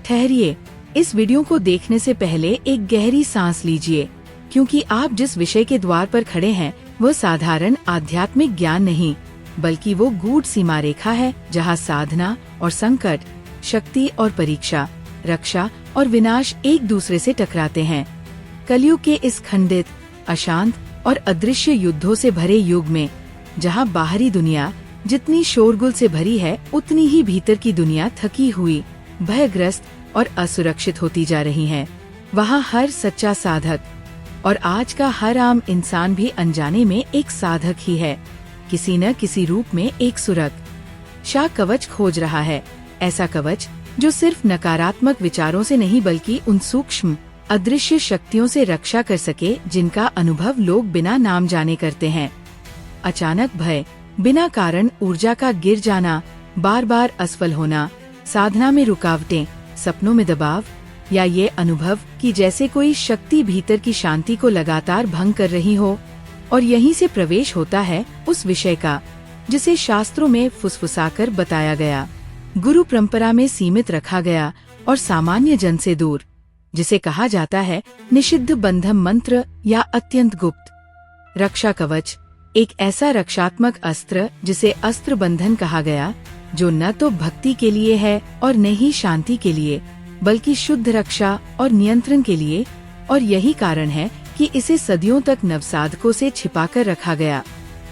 ठहरिए, इस वीडियो को देखने से पहले एक गहरी सांस लीजिए, क्योंकि आप जिस विषय के द्वार पर खड़े हैं वह साधारण आध्यात्मिक ज्ञान नहीं, बल्कि वो गूढ़ सीमा रेखा है जहाँ साधना और संकट, शक्ति और परीक्षा, रक्षा और विनाश एक दूसरे से टकराते हैं। कलयुग के इस खंडित, अशांत और अदृश्य युद्धों से भरे युग में, जहाँ बाहरी दुनिया जितनी शोरगुल से भरी है, उतनी ही भीतर की दुनिया थकी हुई, भयग्रस्त और असुरक्षित होती जा रही है, वहाँ हर सच्चा साधक और आज का हर आम इंसान भी अनजाने में एक साधक ही है, किसी न किसी रूप में एक सुरक्षा कवच खोज रहा है। ऐसा कवच जो सिर्फ नकारात्मक विचारों से नहीं बल्कि उन सूक्ष्म अदृश्य शक्तियों से रक्षा कर सके जिनका अनुभव लोग बिना नाम जाने करते हैं। अचानक भय, बिना कारण ऊर्जा का गिर जाना, बार बार असफल होना, साधना में रुकावटें, सपनों में दबाव, या ये अनुभव कि जैसे कोई शक्ति भीतर की शांति को लगातार भंग कर रही हो। और यहीं से प्रवेश होता है उस विषय का जिसे शास्त्रों में फुसफुसाकर बताया गया, गुरु परंपरा में सीमित रखा गया और सामान्य जन से दूर, जिसे कहा जाता है निषिद्ध बंधन मंत्र या अत्यंत गुप्त रक्षा कवच। एक ऐसा रक्षात्मक अस्त्र जिसे अस्त्र बंधन कहा गया, जो न तो भक्ति के लिए है और न ही शांति के लिए, बल्कि शुद्ध रक्षा और नियंत्रण के लिए। और यही कारण है कि इसे सदियों तक नवसाधकों से छिपाकर रखा गया।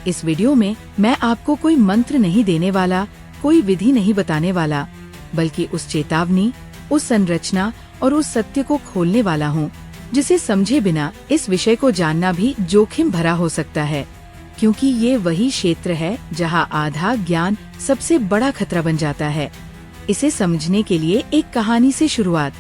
इस वीडियो में मैं आपको कोई मंत्र नहीं देने वाला, कोई विधि नहीं बताने वाला, बल्कि उस चेतावनी, उस संरचना और उस सत्य को खोलने वाला हूँ, जिसे समझे बिना इस विषय को जानना भी जोखिम भरा हो सकता है, क्योंकि ये वही क्षेत्र है जहाँ आधा ज्ञान सबसे बड़ा खतरा बन जाता है। इसे समझने के लिए एक कहानी से शुरुआत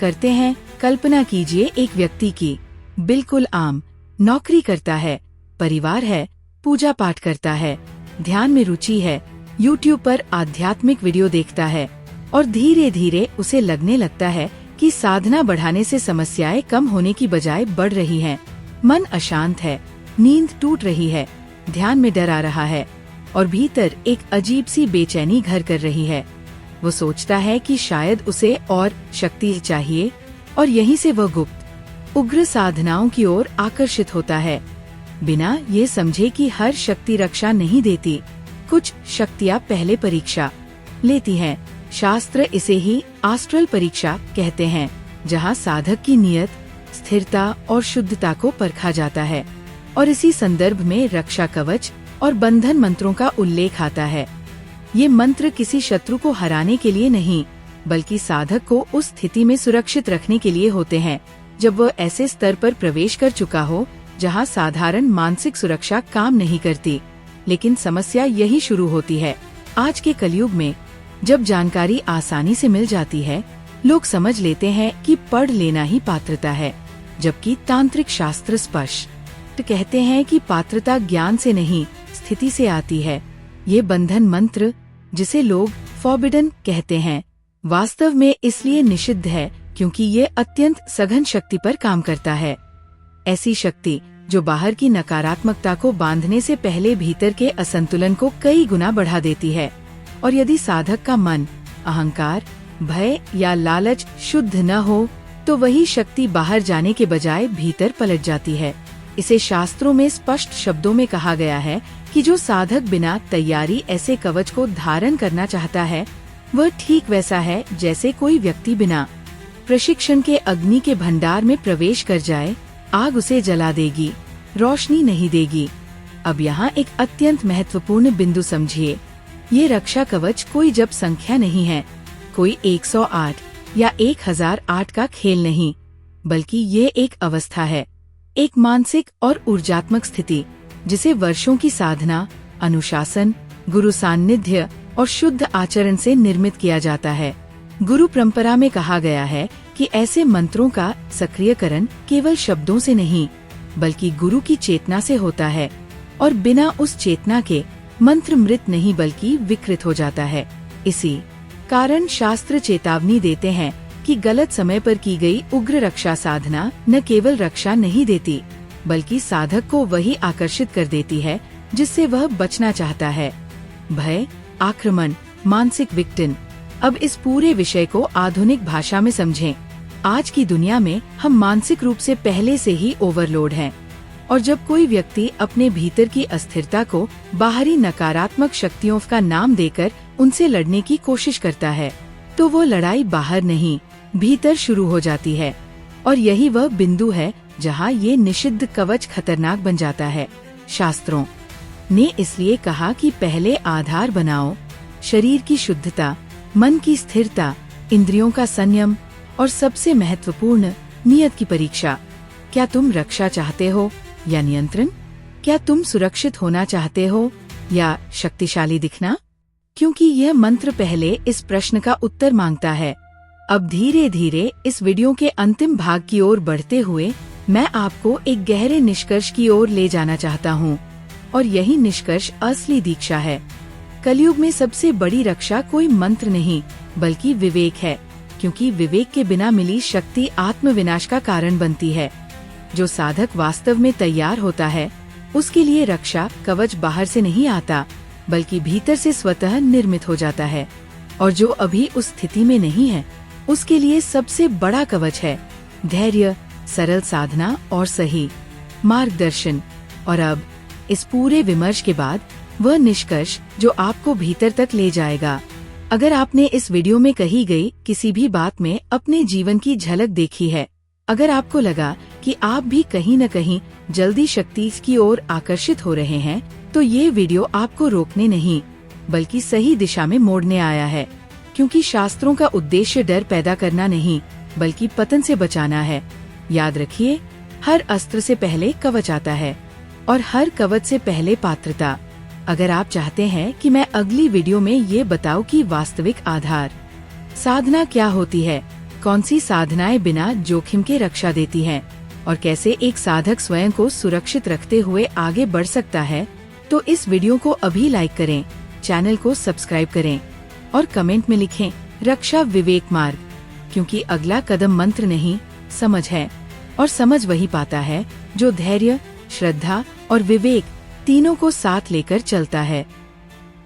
करते हैं। कल्पना कीजिए एक व्यक्ति की, बिल्कुल आम, नौकरी करता है, परिवार है, पूजा पाठ करता है, ध्यान में रुचि है, YouTube पर आध्यात्मिक वीडियो देखता है और धीरे धीरे उसे लगने लगता है कि साधना बढ़ाने से समस्याएं कम होने की बजाय बढ़ रही हैं। मन अशांत है, नींद टूट रही है, ध्यान में डर आ रहा है और भीतर एक अजीब सी बेचैनी घर कर रही है। वो सोचता है कि शायद उसे और शक्ति चाहिए और यहीं से वह गुप्त, उग्र साधनाओं की ओर आकर्षित होता है, बिना ये समझे कि हर शक्ति रक्षा नहीं देती। कुछ शक्तियाँ पहले परीक्षा लेती हैं। शास्त्र इसे ही आस्ट्रल परीक्षा कहते हैं, जहाँ साधक की नियत, स्थिरता और शुद्धता को परखा जाता है। और इसी संदर्भ में रक्षा कवच और बंधन मंत्रों का उल्लेख आता है। ये मंत्र किसी शत्रु को हराने के लिए नहीं, बल्कि साधक को उस स्थिति में सुरक्षित रखने के लिए होते हैं जब वह ऐसे स्तर पर प्रवेश कर चुका हो जहाँ साधारण मानसिक सुरक्षा काम नहीं करती। लेकिन समस्या यही शुरू होती है। आज के कलयुग में जब जानकारी आसानी से मिल जाती है, लोग समझ लेते हैं कि पढ़ लेना ही पात्रता है, जबकि तांत्रिक शास्त्र स्पष्ट कहते हैं कि पात्रता ज्ञान से नहीं, स्थिति से आती है। ये बंधन मंत्र, जिसे लोग फॉरबिडन कहते हैं, वास्तव में इसलिए निषिद्ध है क्योंकि ये अत्यंत सघन शक्ति पर काम करता है। ऐसी शक्ति जो बाहर की नकारात्मकता को बांधने से पहले भीतर के असंतुलन को कई गुना बढ़ा देती है। और यदि साधक का मन, अहंकार, भय या लालच शुद्ध न हो, तो वही शक्ति बाहर जाने के बजाय भीतर पलट जाती है। इसे शास्त्रों में स्पष्ट शब्दों में कहा गया है कि जो साधक बिना तैयारी ऐसे कवच को धारण करना चाहता है, वह ठीक वैसा है जैसे कोई व्यक्ति बिना प्रशिक्षण के अग्नि के भंडार में प्रवेश कर जाए। आग उसे जला देगी, रोशनी नहीं देगी। अब यहाँ एक अत्यंत महत्वपूर्ण बिंदु समझिए। ये रक्षा कवच कोई जप संख्या नहीं है, कोई 108 या 1008 का खेल नहीं, बल्कि ये एक अवस्था है, एक मानसिक और ऊर्जात्मक स्थिति जिसे वर्षों की साधना, अनुशासन, गुरु सान्निध्य और शुद्ध आचरण से निर्मित किया जाता है। गुरु परंपरा में कहा गया है कि ऐसे मंत्रों का सक्रियकरण केवल शब्दों से नहीं, बल्कि गुरु की चेतना से होता है, और बिना उस चेतना के मंत्र मृत नहीं बल्कि विकृत हो जाता है। इसी कारण शास्त्र चेतावनी देते हैं कि गलत समय पर की गई उग्र रक्षा साधना न केवल रक्षा नहीं देती, बल्कि साधक को वही आकर्षित कर देती है जिससे वह बचना चाहता है। भय, आक्रमण, मानसिक विघटन, अब इस पूरे विषय को आधुनिक भाषा में समझें। आज की दुनिया में हम मानसिक रूप से पहले से ही ओवरलोड हैं, और जब कोई व्यक्ति अपने भीतर की अस्थिरता को बाहरी नकारात्मक शक्तियों का नाम देकर उनसे लड़ने की कोशिश करता है, तो वो लड़ाई बाहर नहीं, भीतर शुरू हो जाती है। और यही वह बिंदु है जहाँ ये निषिद्ध कवच खतरनाक बन जाता है। शास्त्रों ने इसलिए कहा कि पहले आधार बनाओ, शरीर की शुद्धता, मन की स्थिरता, इंद्रियों का संयम और सबसे महत्वपूर्ण नियत की परीक्षा। क्या तुम रक्षा चाहते हो या नियंत्रण? क्या तुम सुरक्षित होना चाहते हो या शक्तिशाली दिखना? क्योंकि यह मंत्र पहले इस प्रश्न का उत्तर मांगता है। अब धीरे धीरे इस वीडियो के अंतिम भाग की ओर बढ़ते हुए मैं आपको एक गहरे निष्कर्ष की ओर ले जाना चाहता हूँ, और यही निष्कर्ष असली दीक्षा है। कलयुग में सबसे बड़ी रक्षा कोई मंत्र नहीं बल्कि विवेक है, क्योंकि विवेक के बिना मिली शक्ति आत्मविनाश का कारण बनती है। जो साधक वास्तव में तैयार होता है उसके लिए रक्षा कवच बाहर से नहीं आता बल्कि भीतर से स्वतः निर्मित हो जाता है, और जो अभी उस स्थिति में नहीं है उसके लिए सबसे बड़ा कवच है धैर्य, सरल साधना और सही मार्गदर्शन। और अब इस पूरे विमर्श के बाद वह निष्कर्ष जो आपको भीतर तक ले जाएगा। अगर आपने इस वीडियो में कही गई किसी भी बात में अपने जीवन की झलक देखी है, अगर आपको लगा कि आप भी कहीं न कहीं जल्दी शक्ति की ओर आकर्षित हो रहे हैं, तो ये वीडियो आपको रोकने नहीं बल्कि सही दिशा में मोड़ने आया है। क्योंकि शास्त्रों का उद्देश्य डर पैदा करना नहीं बल्कि पतन से बचाना है। याद रखिए, हर अस्त्र से पहले कवच आता है और हर कवच से पहले पात्रता। अगर आप चाहते हैं कि मैं अगली वीडियो में ये बताऊं कि वास्तविक आधार साधना क्या होती है, कौन सी साधनाएं बिना जोखिम के रक्षा देती हैं, और कैसे एक साधक स्वयं को सुरक्षित रखते हुए आगे बढ़ सकता है, तो इस वीडियो को अभी लाइक करें, चैनल को सब्सक्राइब करें और कमेंट में लिखें रक्षा विवेक मार्ग। क्योंकि अगला कदम मंत्र नहीं, समझ है, और समझ वही पाता है जो धैर्य, श्रद्धा और विवेक तीनों को साथ लेकर चलता है।